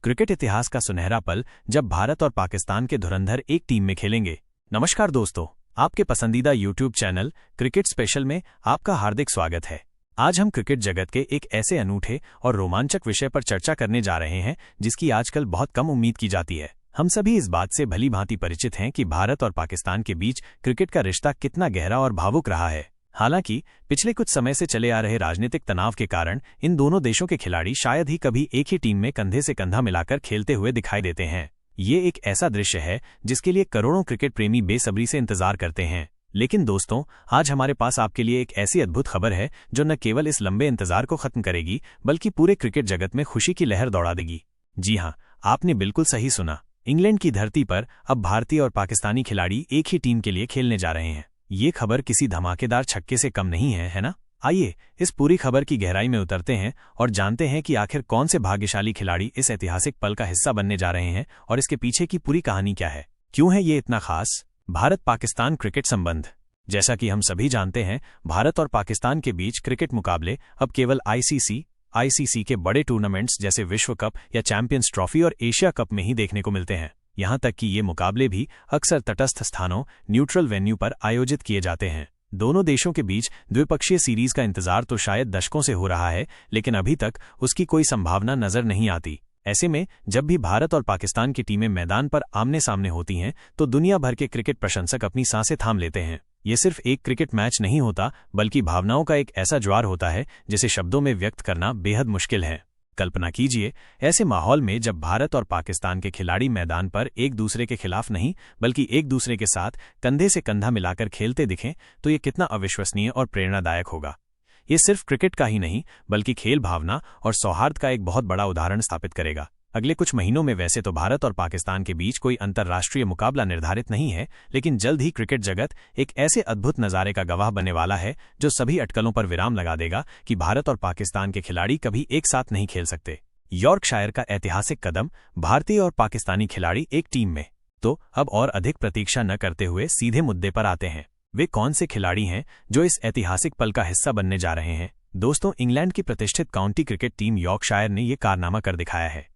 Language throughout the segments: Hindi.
क्रिकेट इतिहास का सुनहरा पल जब भारत और पाकिस्तान के धुरंधर एक टीम में खेलेंगे। नमस्कार दोस्तों, आपके पसंदीदा यूट्यूब चैनल क्रिकेट स्पेशल में आपका हार्दिक स्वागत है। आज हम क्रिकेट जगत के एक ऐसे अनूठे और रोमांचक विषय पर चर्चा करने जा रहे हैं जिसकी आजकल बहुत कम उम्मीद की जाती है। हम सभी इस बात से भली भांति परिचित हैं कि भारत और पाकिस्तान के बीच क्रिकेट का रिश्ता कितना गहरा और भावुक रहा है। हालांकि पिछले कुछ समय से चले आ रहे राजनीतिक तनाव के कारण इन दोनों देशों के खिलाड़ी शायद ही कभी एक ही टीम में कंधे से कंधा मिलाकर खेलते हुए दिखाई देते हैं। ये एक ऐसा दृश्य है जिसके लिए करोड़ों क्रिकेट प्रेमी बेसब्री से इंतजार करते हैं। लेकिन दोस्तों, आज हमारे पास आपके लिए एक ऐसी अद्भुत खबर है जो न केवल इस लंबे इंतजार को खत्म करेगी बल्कि पूरे क्रिकेट जगत में खुशी की लहर दौड़ा देगी। जी हाँ, आपने बिल्कुल सही सुना। इंग्लैंड की धरती पर अब भारतीय और पाकिस्तानी खिलाड़ी एक ही टीम के लिए खेलने जा रहे हैं। ये खबर किसी धमाकेदार छक्के से कम नहीं है ना? आइए इस पूरी खबर की गहराई में उतरते हैं और जानते हैं कि आखिर कौन से भाग्यशाली खिलाड़ी इस ऐतिहासिक पल का हिस्सा बनने जा रहे हैं और इसके पीछे की पूरी कहानी क्या है, क्यों है ये इतना खास। भारत पाकिस्तान क्रिकेट संबंध। जैसा कि हम सभी जानते हैं, भारत और पाकिस्तान के बीच क्रिकेट मुकाबले अब केवल आईसीसी के बड़े टूर्नामेंट्स जैसे विश्व कप या चैंपियंस ट्रॉफी और एशिया कप में ही देखने को मिलते हैं। यहाँ तक कि ये मुकाबले भी अक्सर तटस्थ स्थानों न्यूट्रल वेन्यू पर आयोजित किए जाते हैं। दोनों देशों के बीच द्विपक्षीय सीरीज का इंतजार तो शायद दशकों से हो रहा है, लेकिन अभी तक उसकी कोई संभावना नजर नहीं आती। ऐसे में जब भी भारत और पाकिस्तान की टीमें मैदान पर आमने सामने होती हैं तो दुनिया भर के क्रिकेट प्रशंसक अपनी सांसें थाम लेते हैं। ये सिर्फ एक क्रिकेट मैच नहीं होता बल्कि भावनाओं का एक ऐसा ज्वार होता है जिसे शब्दों में व्यक्त करना बेहद मुश्किल है। कल्पना कीजिए, ऐसे माहौल में जब भारत और पाकिस्तान के खिलाड़ी मैदान पर एक दूसरे के खिलाफ नहीं बल्कि एक दूसरे के साथ कंधे से कंधा मिलाकर खेलते दिखें तो ये कितना अविश्वसनीय और प्रेरणादायक होगा। ये सिर्फ क्रिकेट का ही नहीं बल्कि खेल भावना और सौहार्द का एक बहुत बड़ा उदाहरण स्थापित करेगा। अगले कुछ महीनों में वैसे तो भारत और पाकिस्तान के बीच कोई अंतर्राष्ट्रीय मुकाबला निर्धारित नहीं है, लेकिन जल्द ही क्रिकेट जगत एक ऐसे अद्भुत नज़ारे का गवाह बनने वाला है जो सभी अटकलों पर विराम लगा देगा कि भारत और पाकिस्तान के खिलाड़ी कभी एक साथ नहीं खेल सकते। यॉर्कशायर का ऐतिहासिक कदम, भारतीय और पाकिस्तानी खिलाड़ी एक टीम में। तो अब और अधिक प्रतीक्षा न करते हुए सीधे मुद्दे पर आते हैं। वे कौन से खिलाड़ी हैं जो इस ऐतिहासिक पल का हिस्सा बनने जा रहे हैं? दोस्तों, इंग्लैंड की प्रतिष्ठित काउंटी क्रिकेट टीम यॉर्कशायर ने ये कारनामा कर दिखाया है।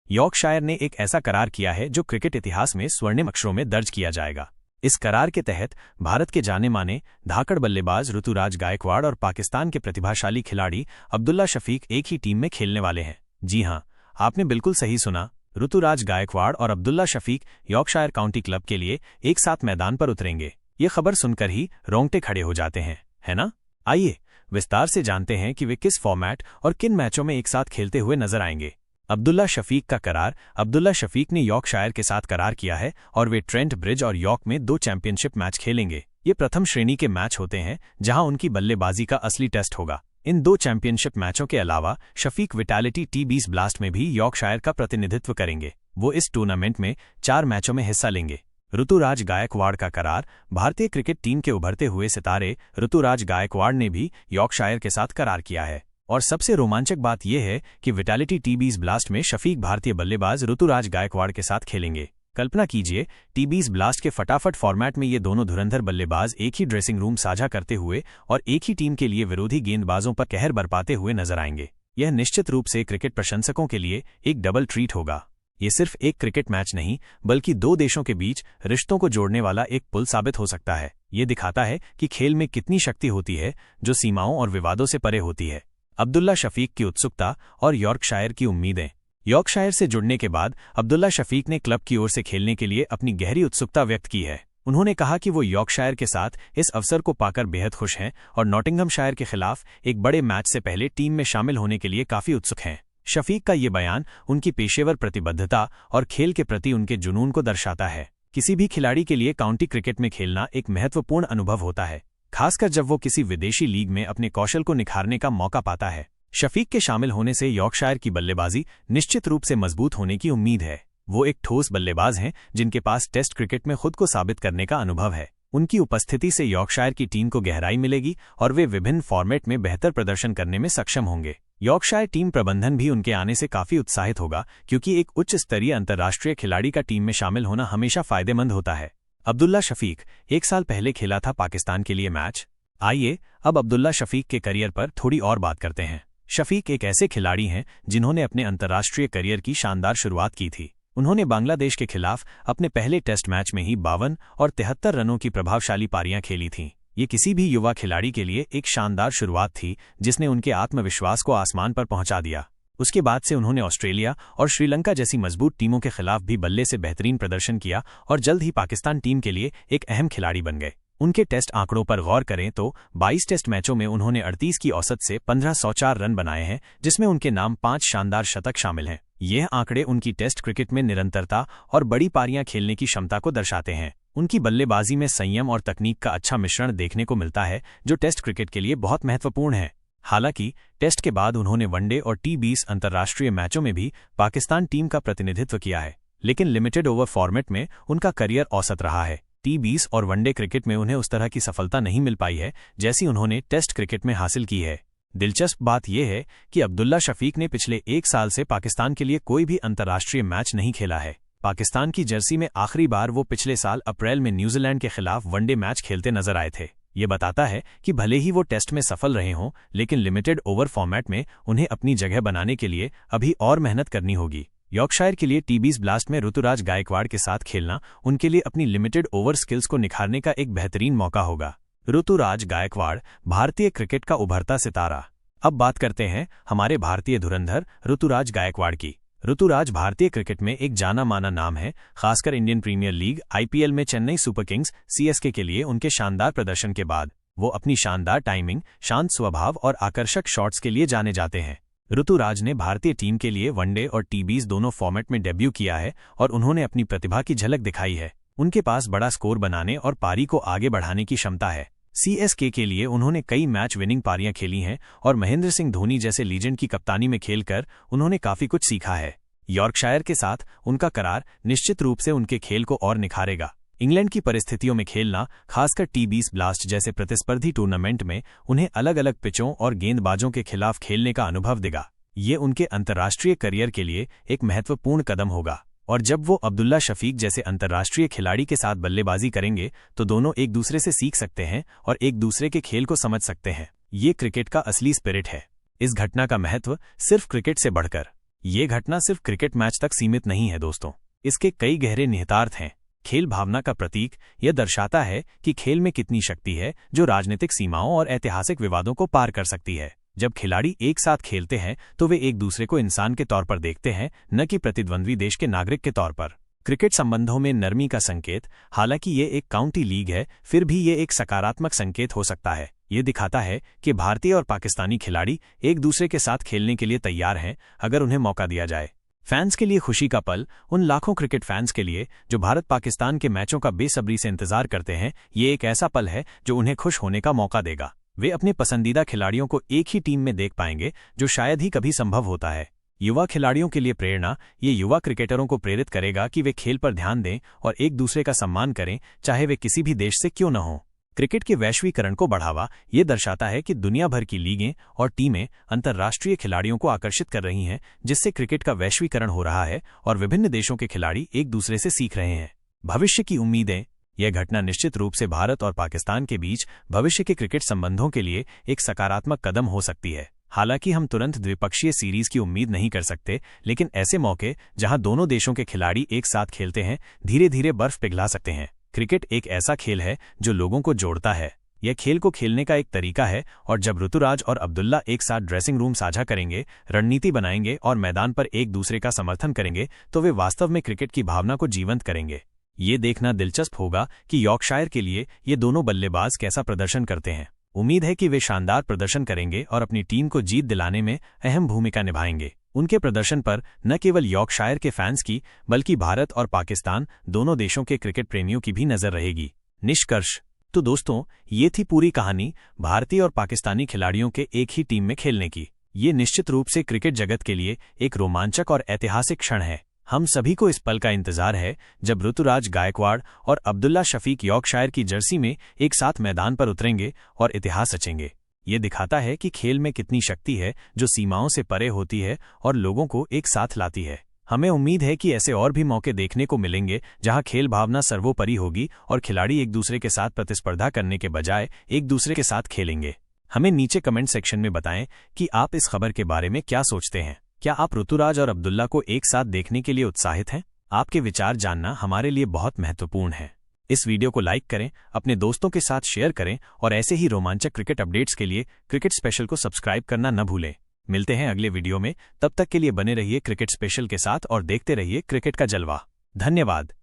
यॉर्कशायर ने एक ऐसा करार किया है जो क्रिकेट इतिहास में स्वर्णिम अक्षरों में दर्ज किया जाएगा। इस करार के तहत भारत के जाने माने धाकड़ बल्लेबाज ऋतुराज गायकवाड़ और पाकिस्तान के प्रतिभाशाली खिलाड़ी अब्दुल्ला शफीक एक ही टीम में खेलने वाले हैं। जी हां, आपने बिल्कुल सही सुना। ऋतुराज गायकवाड़ और Abdullah Shafique Yorkshire county club के लिए एक साथ मैदान पर उतरेंगे। ये खबर सुनकर ही रोंगटे खड़े हो जाते हैं, है ना? आइए विस्तार से जानते हैं कि वे किस फॉर्मेट और किन मैचों में एक साथ खेलते हुए नजर आएंगे। अब्दुल्ला शफीक का करार। अब्दुल्ला शफीक ने यॉर्कशायर के साथ करार किया है और वे ट्रेंट ब्रिज और यॉर्क में 2 चैंपियनशिप मैच खेलेंगे। ये प्रथम श्रेणी के मैच होते हैं जहां उनकी बल्लेबाजी का असली टेस्ट होगा। इन 2 चैंपियनशिप मैचों के अलावा शफीक विटालिटी T20 ब्लास्ट में भी यॉर्कशायर का प्रतिनिधित्व करेंगे। वो इस टूर्नामेंट में 4 मैचों में हिस्सा लेंगे। ऋतुराज गायकवाड़ का करार। भारतीय क्रिकेट टीम के उभरते हुए सितारे ऋतुराज गायकवाड़ ने भी यॉर्कशायर के साथ करार किया है। और सबसे रोमांचक बात यह है कि विटालिटी T20 ब्लास्ट में शफीक भारतीय बल्लेबाज ऋतुराज गायकवाड़ के साथ खेलेंगे। कल्पना कीजिए, T20 ब्लास्ट के फटाफट फॉर्मेट में ये दोनों धुरंधर बल्लेबाज एक ही ड्रेसिंग रूम साझा करते हुए और एक ही टीम के लिए विरोधी गेंदबाजों पर कहर बरपाते हुए नजर आएंगे। यह निश्चित रूप से क्रिकेट प्रशंसकों के लिए एक डबल ट्रीट होगा। ये सिर्फ एक क्रिकेट मैच नहीं बल्कि 2 देशों के बीच रिश्तों को जोड़ने वाला एक पुल साबित हो सकता है। ये दिखाता है कि खेल में कितनी शक्ति होती है जो सीमाओं और विवादों से परे होती है। अब्दुल्ला शफीक की उत्सुकता और यॉर्कशायर की उम्मीदें। यॉर्कशायर से जुड़ने के बाद अब्दुल्ला शफीक ने क्लब की ओर से खेलने के लिए अपनी गहरी उत्सुकता व्यक्त की है। उन्होंने कहा कि वो यॉर्कशायर के साथ इस अवसर को पाकर बेहद खुश हैं और नॉटिंघमशायर के खिलाफ एक बड़े मैच से पहले टीम में शामिल होने के लिए काफी उत्सुक हैं। शफीक का ये बयान उनकी पेशेवर प्रतिबद्धता और खेल के प्रति उनके जुनून को दर्शाता है। किसी भी खिलाड़ी के लिए काउंटी क्रिकेट में खेलना एक महत्वपूर्ण अनुभव होता है, खासकर जब वो किसी विदेशी लीग में अपने कौशल को निखारने का मौका पाता है। शफीक के शामिल होने से यॉर्कशायर की बल्लेबाजी निश्चित रूप से मजबूत होने की उम्मीद है। वो एक ठोस बल्लेबाज हैं जिनके पास टेस्ट क्रिकेट में खुद को साबित करने का अनुभव है। उनकी उपस्थिति से यॉर्कशायर की टीम को गहराई मिलेगी और वे विभिन्न फॉर्मेट में बेहतर प्रदर्शन करने में सक्षम होंगे। यॉर्कशायर टीम प्रबंधन भी उनके आने से काफी उत्साहित होगा, क्योंकि एक उच्च स्तरीय अंतर्राष्ट्रीय खिलाड़ी का टीम में शामिल होना हमेशा फायदेमंद होता है। अब्दुल्ला शफीक 1 साल पहले खेला था पाकिस्तान के लिए मैच। आइए अब अब्दुल्ला शफीक के करियर पर थोड़ी और बात करते हैं। शफीक एक ऐसे खिलाड़ी हैं जिन्होंने अपने अंतर्राष्ट्रीय करियर की शानदार शुरुआत की थी। उन्होंने बांग्लादेश के खिलाफ अपने पहले टेस्ट मैच में ही 52 और 73 रनों की प्रभावशाली पारियां खेली थीं। ये किसी भी युवा खिलाड़ी के लिए एक शानदार शुरुआत थी जिसने उनके आत्मविश्वास को आसमान पर पहुंचा दिया। उसके बाद से उन्होंने ऑस्ट्रेलिया और श्रीलंका जैसी मजबूत टीमों के खिलाफ भी बल्ले से बेहतरीन प्रदर्शन किया और जल्द ही पाकिस्तान टीम के लिए एक अहम खिलाड़ी बन गए। उनके टेस्ट आंकड़ों पर गौर करें तो 22 टेस्ट मैचों में उन्होंने 38 की औसत से 1504 रन बनाए हैं, जिसमें उनके नाम 5 शानदार शतक शामिल हैं। यह आंकड़े उनकी टेस्ट क्रिकेट में निरंतरता और बड़ी पारियां खेलने की क्षमता को दर्शाते हैं। उनकी बल्लेबाजी में संयम और तकनीक का अच्छा मिश्रण देखने को मिलता है, जो टेस्ट क्रिकेट के लिए बहुत महत्वपूर्ण है। हालांकि टेस्ट के बाद उन्होंने वनडे और T20 अंतर्राष्ट्रीय मैचों में भी पाकिस्तान टीम का प्रतिनिधित्व किया है, लेकिन लिमिटेड ओवर फॉर्मेट में उनका करियर औसत रहा है। T20 और वनडे क्रिकेट में उन्हें उस तरह की सफलता नहीं मिल पाई है जैसी उन्होंने टेस्ट क्रिकेट में हासिल की है। दिलचस्प बात यह है कि अब्दुल्ला शफीक ने पिछले 1 साल से पाकिस्तान के लिए कोई भी अंतर्राष्ट्रीय मैच नहीं खेला है। पाकिस्तान की जर्सी में आखिरी बार वो पिछले साल अप्रैल में न्यूजीलैंड के खिलाफ वनडे मैच खेलते नजर आए थे। ये बताता है कि भले ही वो टेस्ट में सफल रहे हों, लेकिन लिमिटेड ओवर फॉर्मेट में उन्हें अपनी जगह बनाने के लिए अभी और मेहनत करनी होगी। यॉर्कशायर के लिए T20 ब्लास्ट में ऋतुराज गायकवाड़ के साथ खेलना उनके लिए अपनी लिमिटेड ओवर स्किल्स को निखारने का एक बेहतरीन मौका होगा। ऋतुराज गायकवाड़, भारतीय क्रिकेट का उभरता सितारा। अब बात करते हैं हमारे भारतीय धुरंधर ऋतुराज गायकवाड़ की। ऋतुराज भारतीय क्रिकेट में एक जाना माना नाम है, खासकर इंडियन प्रीमियर लीग IPL में चेन्नई सुपर किंग्स CSK के लिए उनके शानदार प्रदर्शन के बाद वो अपनी शानदार टाइमिंग, शांत स्वभाव और आकर्षक शॉट्स के लिए जाने जाते हैं। ऋतुराज ने भारतीय टीम के लिए वनडे और T20 दोनों फॉर्मेट में डेब्यू किया है और उन्होंने अपनी प्रतिभा की झलक दिखाई है। उनके पास बड़ा स्कोर बनाने और पारी को आगे बढ़ाने की क्षमता है। CSK के लिए उन्होंने कई मैच विनिंग पारियां खेली हैं और महेंद्र सिंह धोनी जैसे लीजेंड की कप्तानी में खेलकर उन्होंने काफी कुछ सीखा है। यॉर्कशायर के साथ उनका करार निश्चित रूप से उनके खेल को और निखारेगा। इंग्लैंड की परिस्थितियों में खेलना, खासकर T20 ब्लास्ट जैसे प्रतिस्पर्धी टूर्नामेंट में, उन्हें अलग अलग पिचों और गेंदबाजों के खिलाफ खेलने का अनुभव देगा। ये उनके अंतर्राष्ट्रीय करियर के लिए एक महत्वपूर्ण कदम होगा और जब वो अब्दुल्ला शफीक जैसे अंतर्राष्ट्रीय खिलाड़ी के साथ बल्लेबाजी करेंगे तो दोनों एक दूसरे से सीख सकते हैं और एक दूसरे के खेल को समझ सकते हैं। ये क्रिकेट का असली स्पिरिट है। इस घटना का महत्व सिर्फ क्रिकेट से बढ़कर ये घटना सिर्फ क्रिकेट मैच तक सीमित नहीं है दोस्तों, इसके कई गहरे निहितार्थ हैं। खेल भावना का प्रतीक, यह दर्शाता है कि खेल में कितनी शक्ति है जो राजनीतिक सीमाओं और ऐतिहासिक विवादों को पार कर सकती है। जब खिलाड़ी एक साथ खेलते हैं तो वे एक दूसरे को इंसान के तौर पर देखते हैं, न कि प्रतिद्वंद्वी देश के नागरिक के तौर पर। क्रिकेट संबंधों में नरमी का संकेत, हालांकि ये एक काउंटी लीग है, फिर भी ये एक सकारात्मक संकेत हो सकता है। ये दिखाता है कि भारतीय और पाकिस्तानी खिलाड़ी एक दूसरे के साथ खेलने के लिए तैयार हैं अगर उन्हें मौका दिया जाए। फैंस के लिए खुशी का पल, उन लाखों क्रिकेट फैंस के लिए जो भारत पाकिस्तान के मैचों का बेसब्री से इंतजार करते हैं, ये एक ऐसा पल है जो उन्हें खुश होने का मौका देगा। वे अपने पसंदीदा खिलाड़ियों को एक ही टीम में देख पाएंगे, जो शायद ही कभी संभव होता है। युवा खिलाड़ियों के लिए प्रेरणा, ये युवा क्रिकेटरों को प्रेरित करेगा कि वे खेल पर ध्यान दें और एक दूसरे का सम्मान करें, चाहे वे किसी भी देश से क्यों न हों। क्रिकेट के वैश्वीकरण को बढ़ावा, ये दर्शाता है कि दुनिया भर की लीगें और टीमें अंतर्राष्ट्रीय खिलाड़ियों को आकर्षित कर रही हैं, जिससे क्रिकेट का वैश्वीकरण हो रहा है और विभिन्न देशों के खिलाड़ी एक दूसरे से सीख रहे हैं। भविष्य की उम्मीदें, यह घटना निश्चित रूप से भारत और पाकिस्तान के बीच भविष्य के क्रिकेट संबंधों के लिए एक सकारात्मक कदम हो सकती है। हालांकि हम तुरंत द्विपक्षीय सीरीज की उम्मीद नहीं कर सकते, लेकिन ऐसे मौके जहां दोनों देशों के खिलाड़ी एक साथ खेलते हैं, धीरे धीरे बर्फ पिघला सकते हैं। क्रिकेट एक ऐसा खेल है जो लोगों को जोड़ता है। यह खेल को खेलने का एक तरीका है और जब ऋतुराज और अब्दुल्ला एक साथ ड्रेसिंग रूम साझा करेंगे, रणनीति बनाएंगे और मैदान पर एक दूसरे का समर्थन करेंगे, तो वे वास्तव में क्रिकेट की भावना को जीवंत करेंगे। ये देखना दिलचस्प होगा कि यॉर्कशायर के लिए ये दोनों बल्लेबाज कैसा प्रदर्शन करते हैं। उम्मीद है कि वे शानदार प्रदर्शन करेंगे और अपनी टीम को जीत दिलाने में अहम भूमिका निभाएंगे। उनके प्रदर्शन पर न केवल यॉर्कशायर के फैंस की, बल्कि भारत और पाकिस्तान दोनों देशों के क्रिकेट प्रेमियों की भी नजर रहेगी। निष्कर्ष, तो दोस्तों, ये थी पूरी कहानी भारतीय और पाकिस्तानी खिलाड़ियों के एक ही टीम में खेलने की। ये निश्चित रूप से क्रिकेट जगत के लिए एक रोमांचक और ऐतिहासिक क्षण है। हम सभी को इस पल का इंतजार है जब ऋतुराज गायकवाड़ और अब्दुल्ला शफीक यॉर्कशायर की जर्सी में एक साथ मैदान पर उतरेंगे और इतिहास रचेंगे। ये दिखाता है कि खेल में कितनी शक्ति है जो सीमाओं से परे होती है और लोगों को एक साथ लाती है। हमें उम्मीद है कि ऐसे और भी मौके देखने को मिलेंगे जहां खेल भावना सर्वोपरि होगी और खिलाड़ी एक दूसरे के साथ प्रतिस्पर्धा करने के बजाय एक दूसरे के साथ खेलेंगे। हमें नीचे कमेंट सेक्शन में बताएं कि आप इस खबर के बारे में क्या सोचते हैं। क्या आप ऋतुराज और अब्दुल्ला को एक साथ देखने के लिए उत्साहित हैं? आपके विचार जानना हमारे लिए बहुत महत्वपूर्ण है। इस वीडियो को लाइक करें, अपने दोस्तों के साथ शेयर करें और ऐसे ही रोमांचक क्रिकेट अपडेट्स के लिए क्रिकेट स्पेशल को सब्सक्राइब करना न भूलें। मिलते हैं अगले वीडियो में, तब तक के लिए बने रहिए क्रिकेट स्पेशल के साथ और देखते रहिए क्रिकेट का जलवा। धन्यवाद।